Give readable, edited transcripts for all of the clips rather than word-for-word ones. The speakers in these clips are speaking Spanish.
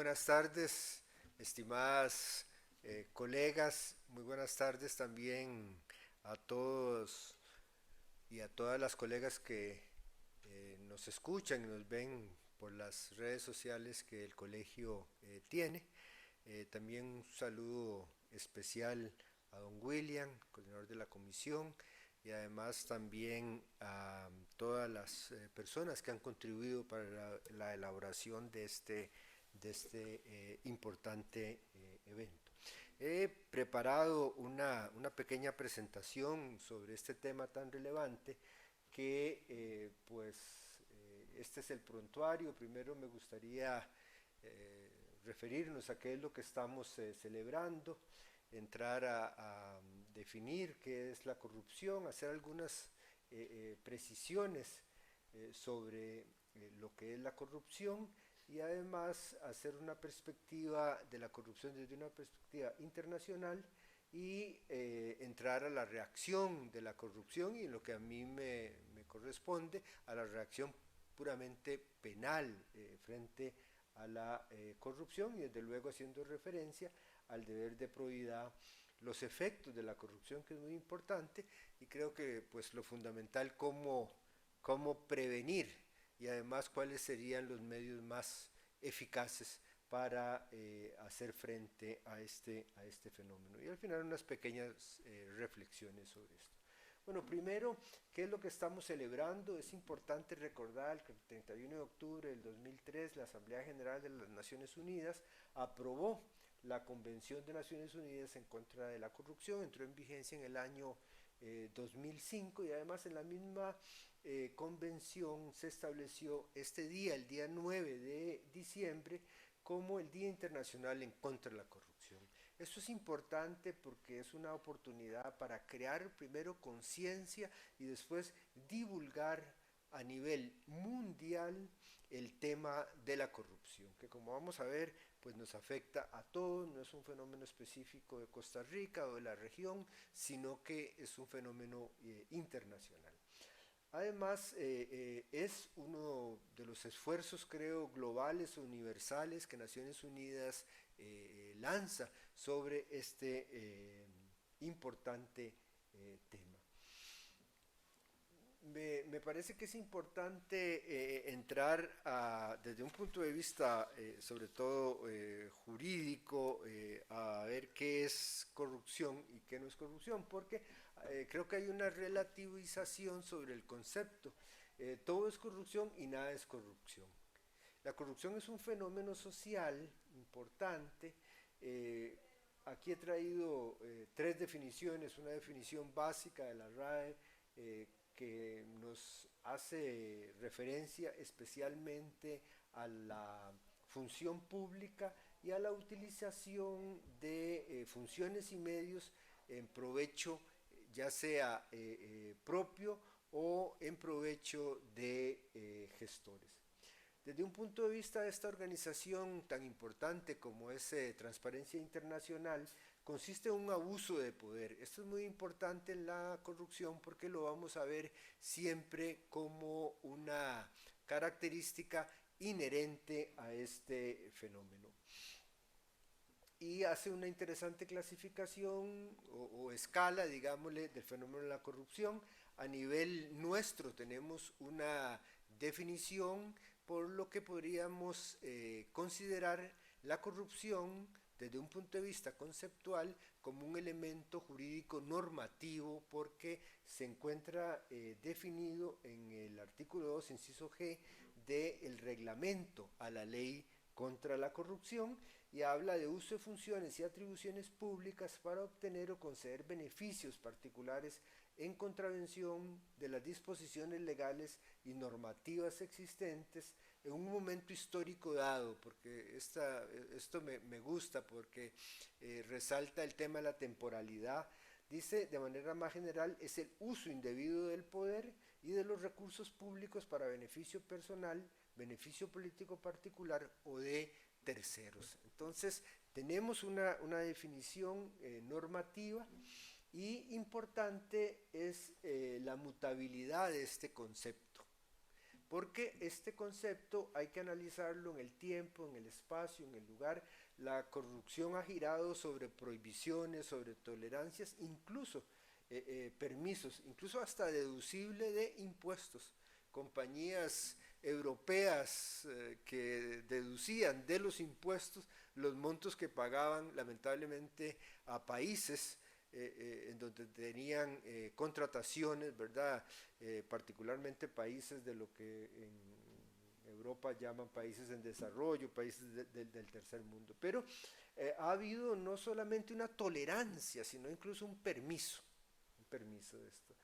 buenas tardes, estimadas colegas, muy buenas tardes también a todos y a todas las colegas que nos escuchan y nos ven por las redes sociales que el colegio tiene. También un saludo especial a don William, coordinador de la comisión, y además también a todas las personas que han contribuido para la elaboración de este importante evento. He preparado una pequeña presentación sobre este tema tan relevante que este es el prontuario. Primero me gustaría referirnos a qué es lo que estamos celebrando, entrar a definir qué es la corrupción, hacer algunas precisiones sobre lo que es la corrupción y además hacer una perspectiva de la corrupción desde una perspectiva internacional y entrar a la reacción de la corrupción y lo que a mí me corresponde a la reacción puramente penal frente a la corrupción y desde luego haciendo referencia al deber de probidad, los efectos de la corrupción, que es muy importante, y creo que pues lo fundamental cómo prevenir y además cuáles serían los medios más eficaces para hacer frente a este fenómeno. Y al final unas pequeñas reflexiones sobre esto. Bueno, primero, ¿qué es lo que estamos celebrando? Es importante recordar que el 31 de octubre del 2003 la Asamblea General de las Naciones Unidas aprobó la Convención de Naciones Unidas en contra de la corrupción, entró en vigencia en el año 2005 y además en la misma convención se estableció este día, el día 9 de diciembre, como el Día Internacional en contra de la corrupción. Esto es importante porque es una oportunidad para crear primero conciencia y después divulgar a nivel mundial el tema de la corrupción, que como vamos a ver, pues nos afecta a todos, no es un fenómeno específico de Costa Rica o de la región, sino que es un fenómeno internacional. Además, es uno de los esfuerzos, creo, globales o universales que Naciones Unidas lanza sobre este importante tema. Me parece que es importante entrar desde un punto de vista, sobre todo jurídico, a ver qué es corrupción y qué no es corrupción, porque creo que hay una relativización sobre el concepto. Todo es corrupción y nada es corrupción. La corrupción es un fenómeno social importante. eh, Aquí he traído tres definiciones, una definición básica de la RAE, que nos hace referencia especialmente a la función pública y a la utilización de funciones y medios en provecho ya sea propio o en provecho de gestores. Desde un punto de vista de esta organización tan importante como es Transparencia Internacional, consiste en un abuso de poder. Esto es muy importante en la corrupción porque lo vamos a ver siempre como una característica inherente a este fenómeno. Y hace una interesante clasificación o escala, digámosle, del fenómeno de la corrupción. A nivel nuestro tenemos una definición por lo que podríamos considerar la corrupción desde un punto de vista conceptual como un elemento jurídico normativo porque se encuentra definido en el artículo 2, inciso G, del reglamento a la ley contra la corrupción y habla de uso de funciones y atribuciones públicas para obtener o conceder beneficios particulares en contravención de las disposiciones legales y normativas existentes en un momento histórico dado, porque esto me gusta porque resalta el tema de la temporalidad. Dice de manera más general, es el uso indebido del poder y de los recursos públicos para beneficio personal, beneficio político particular o de terceros. Entonces, tenemos una definición normativa y importante es la mutabilidad de este concepto. porque este concepto hay que analizarlo en el tiempo, en el espacio, en el lugar. La corrupción ha girado sobre prohibiciones, sobre tolerancias, incluso permisos, incluso hasta deducible de impuestos. Compañías europeas que deducían de los impuestos los montos que pagaban lamentablemente a países en donde tenían contrataciones, ¿verdad? Particularmente países de lo que en Europa llaman países en desarrollo, países del tercer mundo. Pero ha habido no solamente una tolerancia, sino incluso un permiso de esto.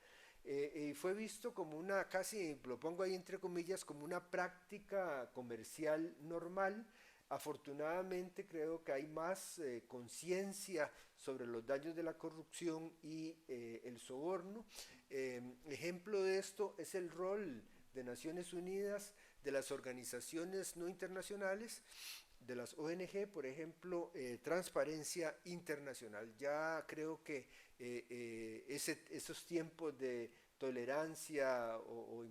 Y fue visto como una, casi lo pongo ahí entre comillas, como una práctica comercial normal. Afortunadamente creo que hay más conciencia sobre los daños de la corrupción y el soborno. Ejemplo de esto es el rol de Naciones Unidas, de las organizaciones no internacionales, de las ONG, por ejemplo, Transparencia Internacional. Ya creo que esos tiempos de tolerancia o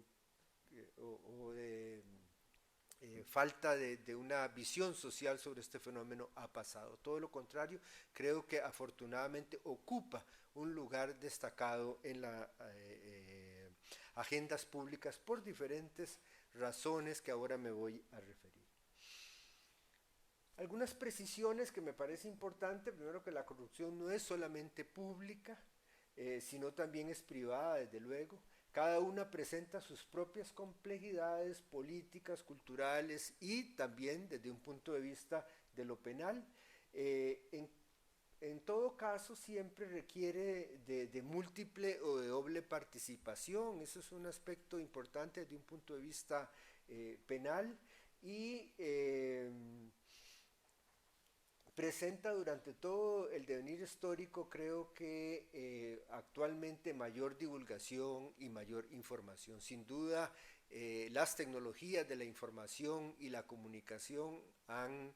de falta de una visión social sobre este fenómeno ha pasado. Todo lo contrario, creo que afortunadamente ocupa un lugar destacado en las agendas públicas por diferentes razones que ahora me voy a referir. Algunas precisiones que me parece importante: primero, que la corrupción no es solamente pública, sino también es privada, desde luego. Cada una presenta sus propias complejidades políticas, culturales y también desde un punto de vista de lo penal. En todo caso, siempre requiere de múltiple o de doble participación. Eso es un aspecto importante desde un punto de vista penal, y presenta durante todo el devenir histórico, creo que actualmente, mayor divulgación y mayor información. Sin duda, las tecnologías de la información y la comunicación han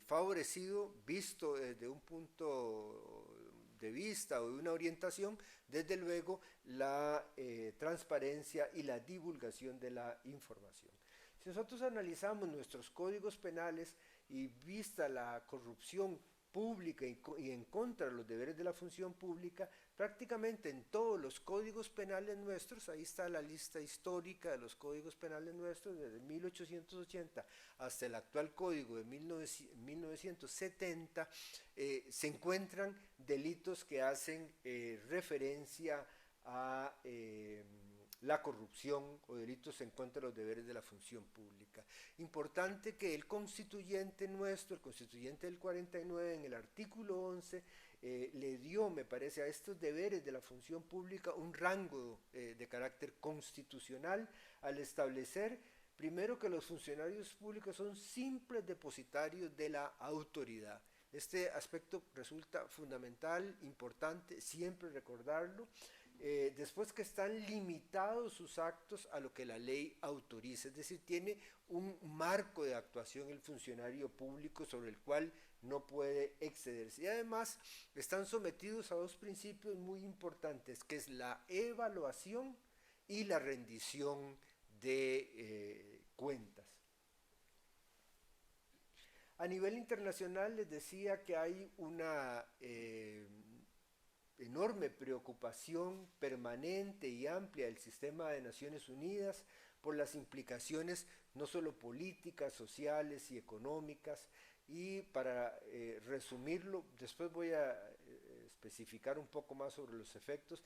favorecido, visto desde un punto de vista o de una orientación, desde luego, la transparencia y la divulgación de la información. Si nosotros analizamos nuestros códigos penales, y vista la corrupción pública y en contra de los deberes de la función pública, prácticamente en todos los códigos penales nuestros, ahí está la lista histórica de los códigos penales nuestros, desde 1880 hasta el actual código de 1970, se encuentran delitos que hacen referencia a la corrupción o delitos en contra de los deberes de la función pública. Importante que el constituyente nuestro, el constituyente del 49, en el artículo 11, le dio, me parece, a estos deberes de la función pública un rango de carácter constitucional, al establecer, primero, que los funcionarios públicos son simples depositarios de la autoridad. Este aspecto resulta fundamental, importante, siempre recordarlo. Después, que están limitados sus actos a lo que la ley autoriza, es decir, tiene un marco de actuación el funcionario público sobre el cual no puede excederse. Y además están sometidos a dos principios muy importantes, que es la evaluación y la rendición de cuentas. A nivel internacional, les decía que hay una enorme preocupación permanente y amplia del sistema de Naciones Unidas por las implicaciones no solo políticas, sociales y económicas. Y para resumirlo, después voy a especificar un poco más sobre los efectos.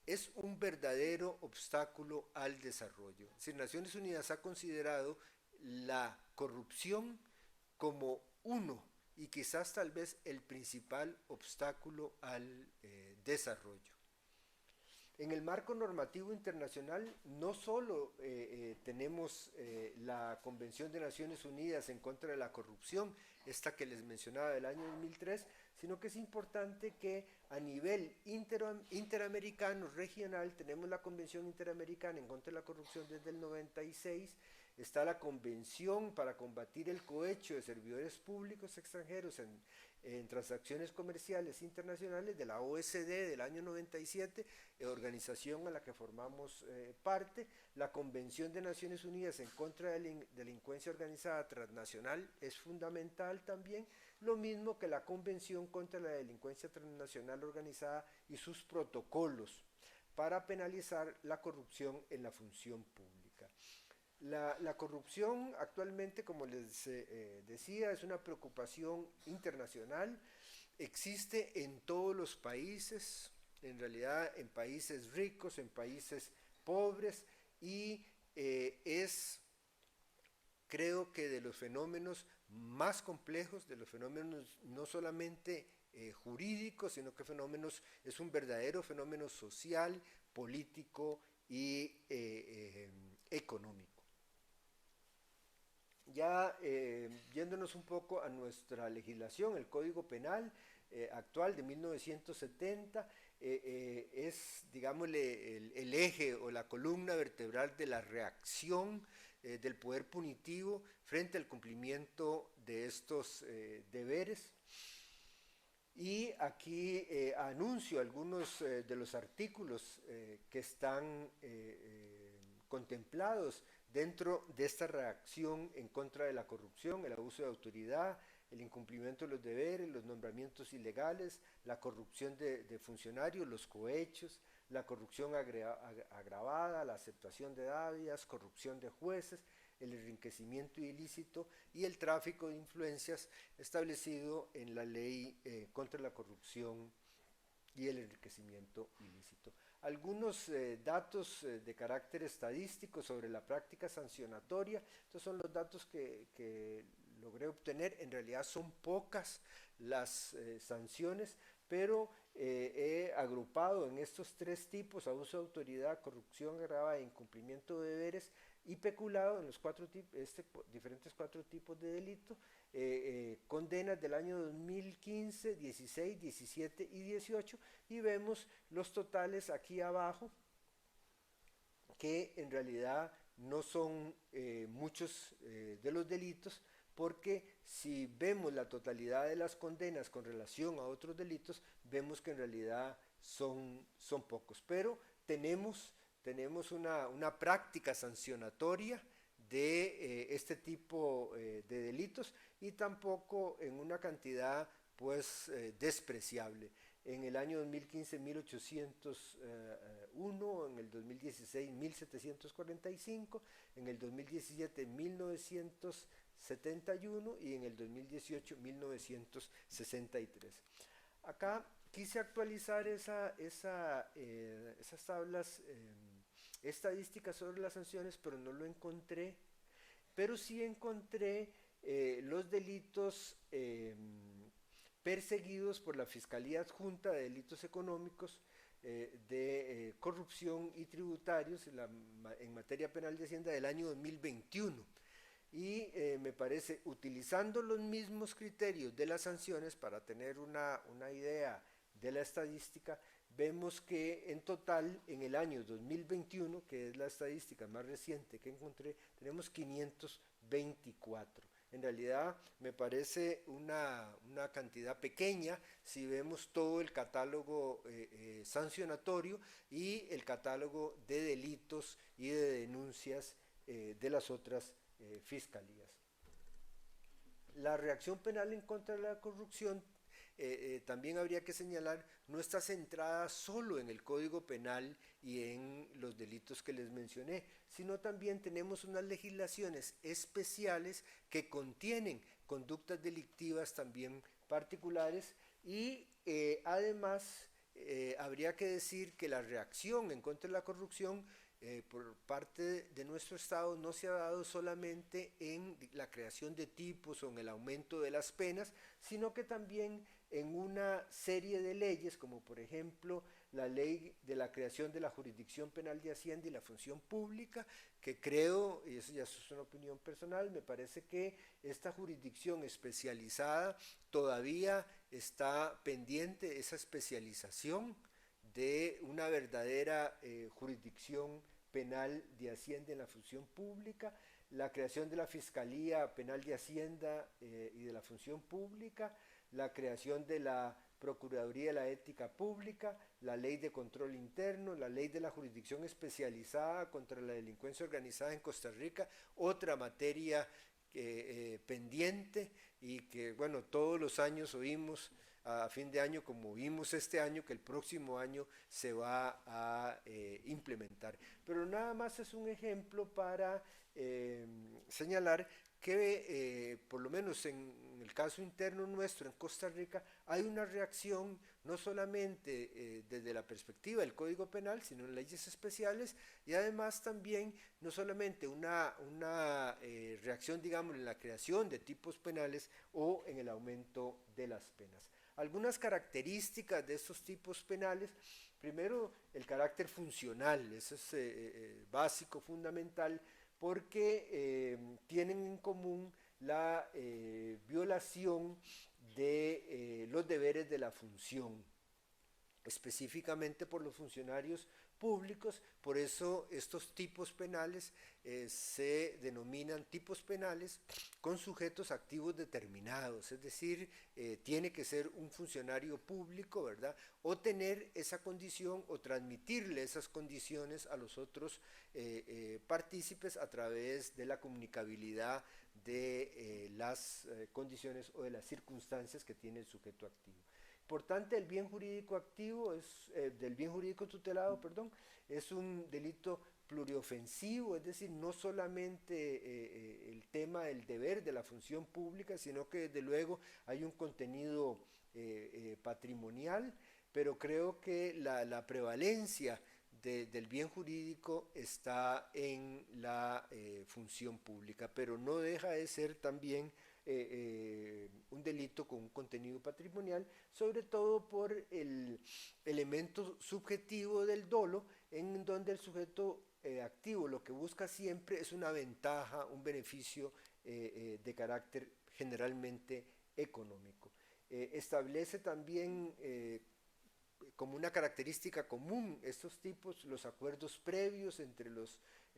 Es un verdadero obstáculo al desarrollo. Es decir, Naciones Unidas ha considerado la corrupción como uno y quizás tal vez el principal obstáculo al desarrollo. En el marco normativo internacional no solo tenemos la Convención de Naciones Unidas en contra de la corrupción, esta que les mencionaba del año 2003, sino que es importante que a nivel interamericano, regional, tenemos la Convención Interamericana en contra de la corrupción desde el 96, está la Convención para combatir el cohecho de servidores públicos extranjeros en transacciones comerciales internacionales de la OSD del año 97, organización a la que formamos parte. La Convención de Naciones Unidas en contra de la delincuencia organizada transnacional es fundamental también, lo mismo que la Convención contra la delincuencia transnacional organizada y sus protocolos para penalizar la corrupción en la función pública. La corrupción actualmente, como les decía, es una preocupación internacional, existe en todos los países, en realidad en países ricos, en países pobres, y es, creo que, de los fenómenos más complejos, de los fenómenos no solamente jurídicos, sino que es un verdadero fenómeno social, político y económico. Ya yéndonos un poco a nuestra legislación, el Código Penal actual de 1970 es, digámosle, el eje o la columna vertebral de la reacción del poder punitivo frente al cumplimiento de estos deberes. Y aquí anuncio algunos de los artículos que están contemplados dentro de esta reacción en contra de la corrupción, el abuso de autoridad, el incumplimiento de los deberes, los nombramientos ilegales, la corrupción de funcionarios, los cohechos, la corrupción agravada, la aceptación de dádivas, corrupción de jueces, el enriquecimiento ilícito y el tráfico de influencias establecido en la ley contra la corrupción y el enriquecimiento ilícito. Algunos datos de carácter estadístico sobre la práctica sancionatoria. Estos son los datos que logré obtener. En realidad son pocas las sanciones, pero he agrupado en estos tres tipos: abuso de autoridad, corrupción agravada e incumplimiento de deberes, y peculado en los diferentes cuatro tipos de delito, condenas del año 2015, 16, 17 y 18, y vemos los totales aquí abajo, que en realidad no son muchos de los delitos, porque si vemos la totalidad de las condenas con relación a otros delitos, vemos que en realidad son pocos, pero tenemos una práctica sancionatoria de este tipo de delitos, y tampoco en una cantidad pues despreciable. En el año 2015 1801, en el 2016 1745, en el 2017 1971 y en el 2018 1963. Acá quise actualizar esas tablas estadísticas sobre las sanciones, pero no lo encontré. Pero sí encontré los delitos perseguidos por la Fiscalía Adjunta de Delitos Económicos, de corrupción y tributarios en materia penal de Hacienda del año 2021. Y me parece, utilizando los mismos criterios de las sanciones para tener una idea de la estadística, vemos que en total en el año 2021, que es la estadística más reciente que encontré, tenemos 524. En realidad me parece una cantidad pequeña si vemos todo el catálogo sancionatorio y el catálogo de delitos y de denuncias de las otras fiscalías. La reacción penal en contra de la corrupción, también habría que señalar, no está centrada solo en el Código Penal y en los delitos que les mencioné, sino también tenemos unas legislaciones especiales que contienen conductas delictivas también particulares, y además habría que decir que la reacción en contra de la corrupción por parte de nuestro Estado no se ha dado solamente en la creación de tipos o en el aumento de las penas, sino que también en una serie de leyes, como por ejemplo la ley de la creación de la Jurisdicción Penal de Hacienda y la Función Pública, que creo, y eso ya es una opinión personal, me parece que esta jurisdicción especializada todavía está pendiente, esa especialización de una verdadera jurisdicción penal de Hacienda en la función pública. la creación de la Fiscalía Penal de Hacienda y de la Función Pública, la creación de la Procuraduría de la Ética Pública, la Ley de Control Interno, la Ley de la Jurisdicción Especializada contra la Delincuencia Organizada en Costa Rica, otra materia pendiente y que, bueno, todos los años oímos a fin de año, como vimos este año, que el próximo año se va a implementar. Pero nada más es un ejemplo para señalar que por lo menos en el caso interno nuestro en Costa Rica hay una reacción no solamente desde la perspectiva del Código Penal, sino en leyes especiales y además también no solamente una reacción, digamos, en la creación de tipos penales o en el aumento de las penas. Algunas características de estos tipos penales: primero, el carácter funcional, eso es básico, fundamental, porque tienen en común la violación de los deberes de la función, específicamente por los funcionarios públicos. Por eso estos tipos penales se denominan tipos penales con sujetos activos determinados, es decir, tiene que ser un funcionario público, ¿verdad? O tener esa condición o transmitirle esas condiciones a los otros partícipes a través de la comunicabilidad de las condiciones o de las circunstancias que tiene el sujeto activo. Importante, el bien jurídico activo del bien jurídico tutelado, perdón, es un delito pluriofensivo, es decir, no solamente el tema del deber de la función pública, sino que desde luego hay un contenido patrimonial, pero creo que la prevalencia del bien jurídico está en la función pública, pero no deja de ser también un delito con un contenido patrimonial, sobre todo por el elemento subjetivo del dolo, en donde el sujeto activo lo que busca siempre es una ventaja, un beneficio de carácter generalmente económico. Establece también como una característica común estos tipos, los acuerdos previos entre los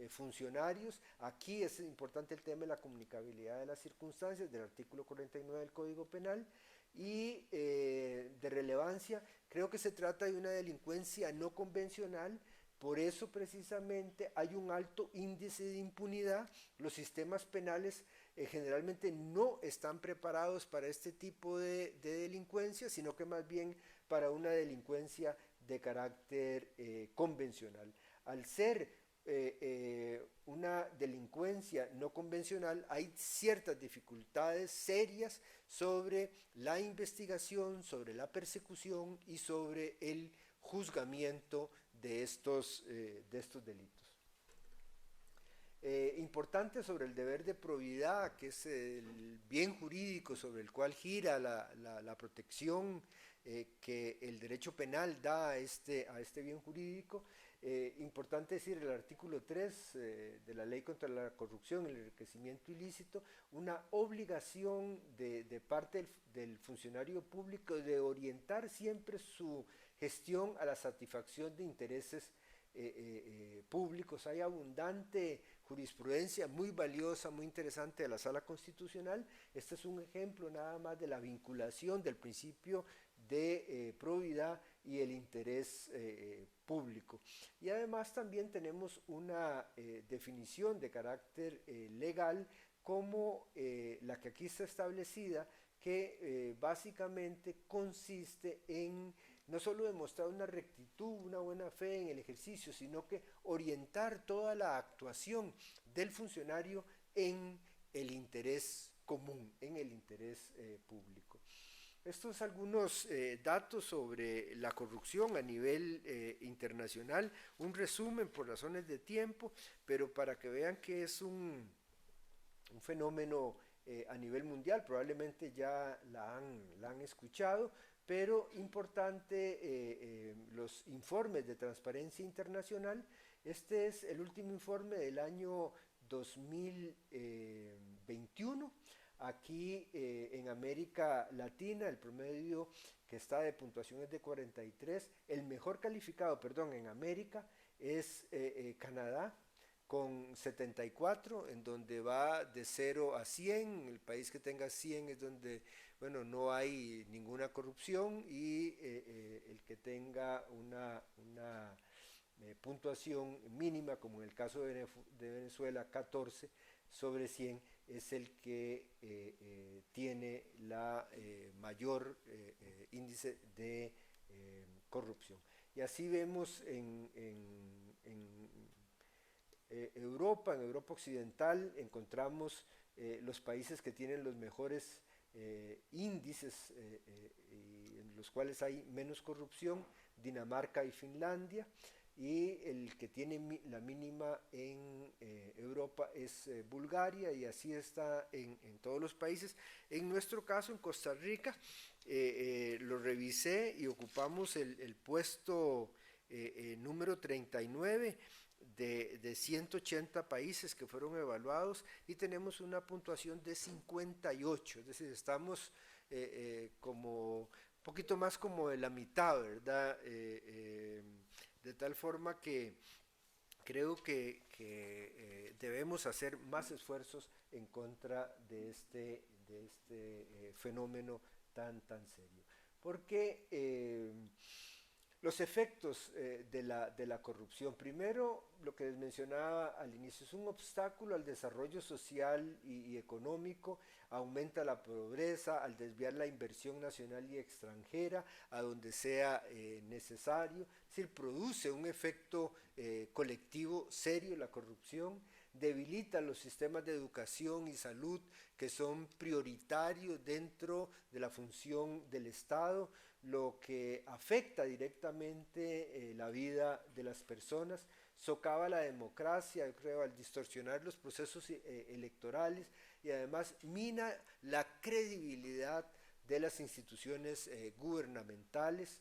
funcionarios. Aquí es importante el tema de la comunicabilidad de las circunstancias del artículo 49 del Código Penal. Y de relevancia, creo que se trata de una delincuencia no convencional. Por eso precisamente hay un alto índice de impunidad. Los sistemas penales generalmente no están preparados para este tipo de delincuencia, sino que más bien para una delincuencia de carácter convencional. Al ser una delincuencia no convencional, hay ciertas dificultades serias sobre la investigación, sobre la persecución y sobre el juzgamiento de estos delitos. Importante sobre el deber de probidad, que es el bien jurídico sobre el cual gira la protección que el derecho penal da a este bien jurídico. Importante decir el artículo 3 de la Ley contra la Corrupción y el Enriquecimiento Ilícito, una obligación de parte del funcionario público de orientar siempre su gestión a la satisfacción de intereses públicos. Hay abundante jurisprudencia muy valiosa, muy interesante de la Sala Constitucional. Este es un ejemplo nada más de la vinculación del principio de probidad y el interés público. Y además también tenemos una definición de carácter legal como la que aquí está establecida, que básicamente consiste en no solo demostrar una rectitud, una buena fe en el ejercicio, sino que orientar toda la actuación del funcionario en el interés común, en el interés público. Estos algunos datos sobre la corrupción a nivel internacional, un resumen por razones de tiempo, pero para que vean que es un fenómeno a nivel mundial, probablemente ya la han escuchado, pero importante los informes de Transparencia Internacional. Este es el último informe del año 2021. Aquí en América Latina el promedio que está de puntuación es de 43. El mejor calificado, perdón, en América es Canadá, con 74, en donde va de 0 a 100. El país que tenga 100 es donde, bueno, no hay ninguna corrupción, y el que tenga una puntuación mínima, como en el caso de Venezuela, 14 sobre 100, es el que tiene la mayor índice de corrupción. Y así vemos Europa, en Europa Occidental, encontramos los países que tienen los mejores índices, y en los cuales hay menos corrupción: Dinamarca y Finlandia. Y el que tiene la mínima en Europa es Bulgaria, y así está en todos los países. En nuestro caso, en Costa Rica, lo revisé y ocupamos el puesto número 39 de 180 países que fueron evaluados, y tenemos una puntuación de 58, es decir, estamos como un poquito más como de la mitad, ¿verdad? De tal forma que creo que debemos hacer más esfuerzos en contra de este fenómeno tan serio. Porque los efectos de la corrupción, primero, lo que les mencionaba al inicio, es un obstáculo al desarrollo social y económico, aumenta la pobreza al desviar la inversión nacional y extranjera a donde sea necesario, es decir, produce un efecto colectivo serio la corrupción, debilita los sistemas de educación y salud que son prioritarios dentro de la función del Estado, lo que afecta directamente la vida de las personas, socava la democracia, yo creo, al distorsionar los procesos electorales, y además mina la credibilidad de las instituciones gubernamentales,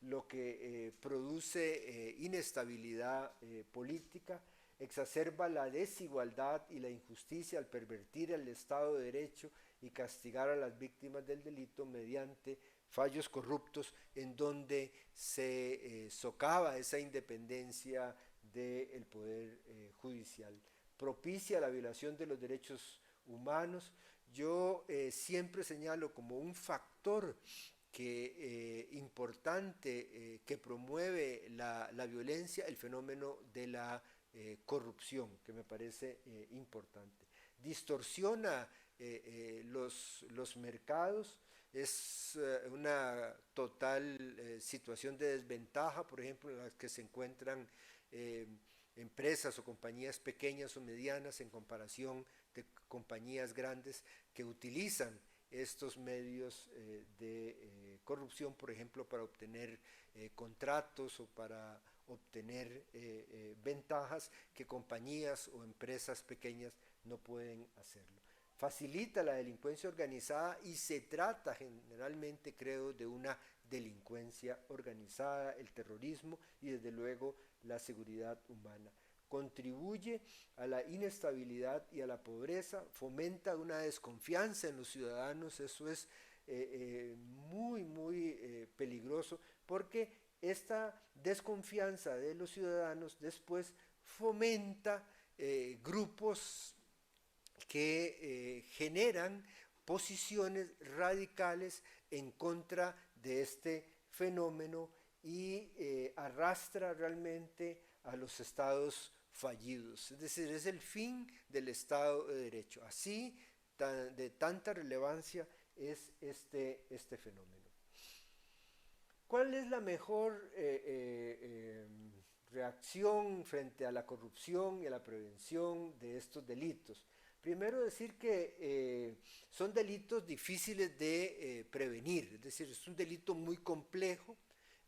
lo que produce inestabilidad política, exacerba la desigualdad y la injusticia al pervertir el Estado de Derecho y castigar a las víctimas del delito mediante fallos corruptos, en donde se socava esa independencia del poder judicial, propicia la violación de los derechos humanos. Yo siempre señalo como un factor importante que promueve la violencia, el fenómeno de la corrupción, que me parece importante. Distorsiona los mercados, es una total situación de desventaja, por ejemplo, en la que se encuentran empresas o compañías pequeñas o medianas en comparación de compañías grandes que utilizan estos medios de corrupción, por ejemplo, para obtener contratos o para obtener ventajas que compañías o empresas pequeñas no pueden hacerlo. Facilita la delincuencia organizada, y se trata generalmente, creo, de una delincuencia organizada, el terrorismo y desde luego la seguridad humana. Contribuye a la inestabilidad y a la pobreza, fomenta una desconfianza en los ciudadanos. Eso es muy peligroso, porque esta desconfianza de los ciudadanos después fomenta grupos que generan posiciones radicales en contra de este fenómeno, y arrastra realmente a los estados fallidos. Es decir, es el fin del Estado de Derecho. Así, de tanta relevancia es este fenómeno. ¿Cuál es la mejor reacción frente a la corrupción y a la prevención de estos delitos? Primero, decir que son delitos difíciles de prevenir, es decir, es un delito muy complejo,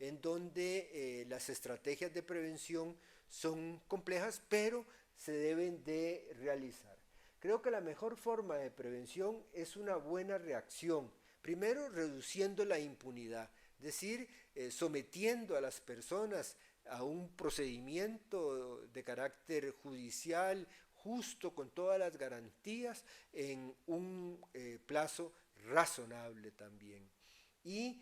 en donde las estrategias de prevención son complejas, pero se deben de realizar. Creo que la mejor forma de prevención es una buena reacción. Primero, reduciendo la impunidad, es decir, sometiendo a las personas a un procedimiento de carácter judicial justo, con todas las garantías, en un plazo razonable también. y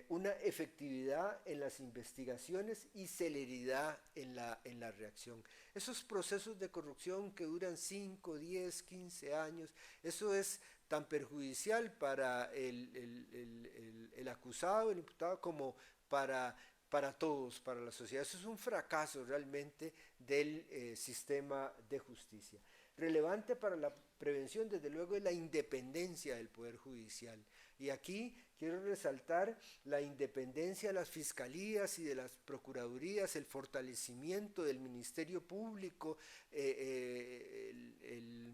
una efectividad en las investigaciones y celeridad en la reacción. Esos procesos de corrupción que duran 5, 10, 15 años, eso es tan perjudicial para el acusado, el imputado, como para todos, para la sociedad. Eso es un fracaso realmente del sistema de justicia. Relevante para la prevención, desde luego, es la independencia del Poder Judicial. Y aquí quiero resaltar la independencia de las fiscalías y de las procuradurías, el fortalecimiento del Ministerio Público,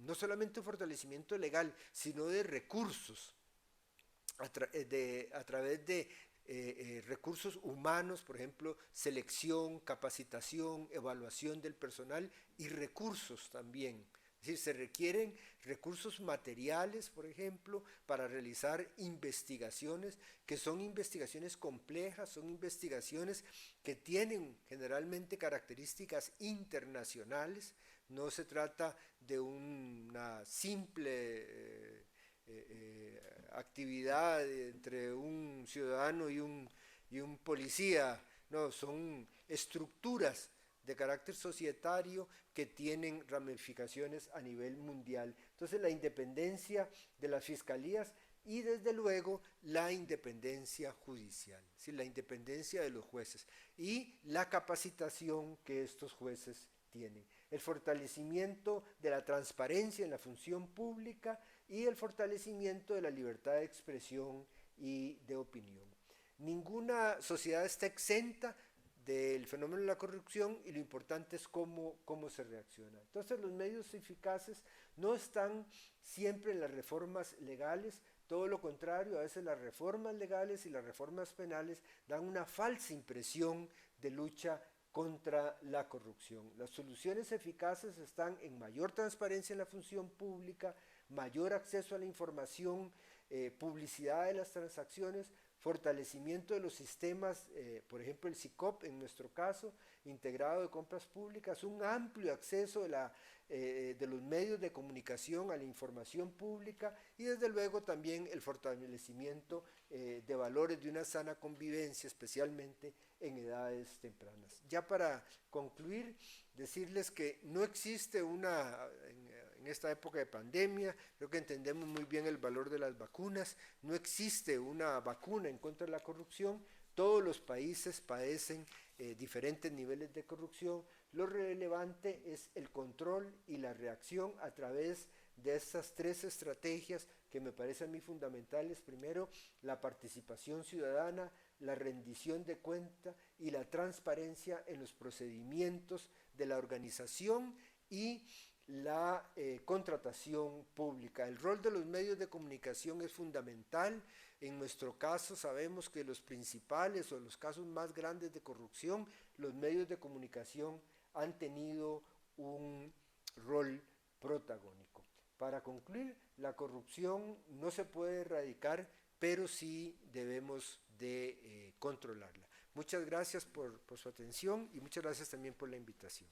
no solamente un fortalecimiento legal, sino de recursos, a través de recursos humanos, por ejemplo, selección, capacitación, evaluación del personal y recursos también. Es decir, se requieren recursos materiales, por ejemplo, para realizar investigaciones, que son investigaciones complejas, son investigaciones que tienen generalmente características internacionales. No se trata de una simple actividad entre un ciudadano y un policía, no, son estructuras de carácter societario que tienen ramificaciones a nivel mundial. Entonces la independencia de las fiscalías y desde luego la independencia judicial, ¿sí? La independencia de los jueces y la capacitación que estos jueces tienen, el fortalecimiento de la transparencia en la función pública y el fortalecimiento de la libertad de expresión y de opinión. Ninguna sociedad está exenta del fenómeno de la corrupción y lo importante es cómo se reacciona. Entonces los medios eficaces no están siempre en las reformas legales, todo lo contrario, a veces las reformas legales y las reformas penales dan una falsa impresión de lucha contra la corrupción. Las soluciones eficaces están en mayor transparencia en la función pública, mayor acceso a la información, publicidad de las transacciones, fortalecimiento de los sistemas, por ejemplo el SICOP en nuestro caso, integrado de compras públicas, un amplio acceso de los medios de comunicación a la información pública y desde luego también el fortalecimiento de valores de una sana convivencia, especialmente en edades tempranas. Ya para concluir, decirles que no existe en esta época de pandemia, creo que entendemos muy bien el valor de las vacunas, no existe una vacuna en contra de la corrupción, todos los países padecen diferentes niveles de corrupción, lo relevante es el control y la reacción a través de estas tres estrategias que me parecen a mí fundamentales. Primero, la participación ciudadana, la rendición de cuenta y la transparencia en los procedimientos de la organización y la contratación pública. El rol de los medios de comunicación es fundamental. En nuestro caso sabemos que los principales o los casos más grandes de corrupción, los medios de comunicación han tenido un rol protagónico. Para concluir, la corrupción no se puede erradicar, pero sí debemos de controlarla. Muchas gracias por su atención y muchas gracias también por la invitación.